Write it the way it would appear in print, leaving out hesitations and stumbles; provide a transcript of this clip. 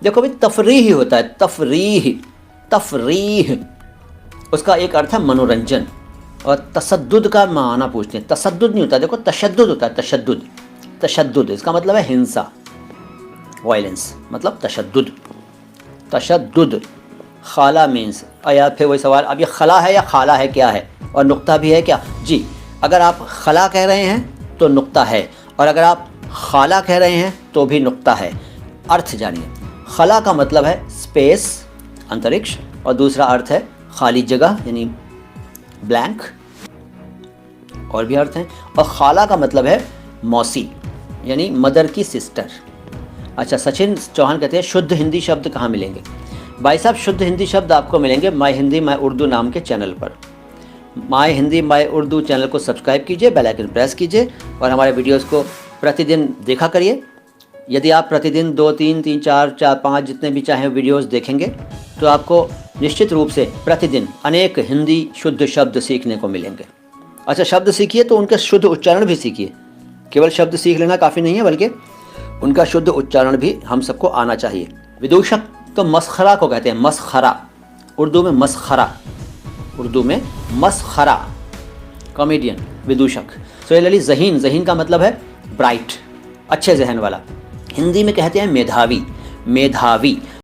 देखो भाई, तफरीह होता है, तफरीह, तफरीह, उसका एक अर्थ है मनोरंजन। और तसद्दुद का माना पूछते हैं, तसद्दुद नहीं होता, देखो तशद्दुद होता है, तशद्दुद, तशद्दुद इसका मतलब है हिंसा, वायलेंस, मतलब तशद्दुद, तशद्दुद। खाला मीन्स, या फिर वही सवाल, अब ये खला है या खाला है, क्या है, और नुक्ता भी है क्या जी। अगर आप खला कह रहे हैं तो नुक्ता है, और अगर आप खाला कह रहे हैं तो भी नुक्ता है। अर्थ जानिए, खला का मतलब है स्पेस, अंतरिक्ष, और दूसरा अर्थ है खाली जगह यानी ब्लैंक, और भी अर्थ हैं। और खाला का मतलब है मौसी यानी मदर की सिस्टर। अच्छा, सचिन चौहान कहते हैं शुद्ध हिंदी शब्द कहाँ मिलेंगे? भाई साहब, शुद्ध हिंदी शब्द आपको मिलेंगे माय हिंदी माय उर्दू नाम के चैनल पर। My Hindi my Urdu channel को सब्सक्राइब कीजिए, बेल आइकन प्रेस कीजिए और हमारे वीडियोस को प्रतिदिन देखा करिए। यदि आप प्रतिदिन 2, 3, 3, 4, 5 जितने भी चाहें वीडियोस देखेंगे तो आपको निश्चित रूप से प्रतिदिन अनेक हिंदी शुद्ध शब्द सीखने को मिलेंगे। अच्छा, शब्द सीखिए तो उनके शुद्ध उच्चारण भी सीखिए। केवल शब्द सीख लेना काफ़ी नहीं है, बल्कि उनका शुद्ध उच्चारण भी हम सबको आना चाहिए। विदूषक तो मसखरा को कहते हैं, मसखरा, उर्दू में मसखरा, उर्दू में मसखरा, कॉमेडियन, विदूषक। सिमिलरली ज़हीन, ज़हीन का मतलब है ब्राइट, अच्छे जहन वाला। हिंदी में कहते हैं मेधावी, मेधावी।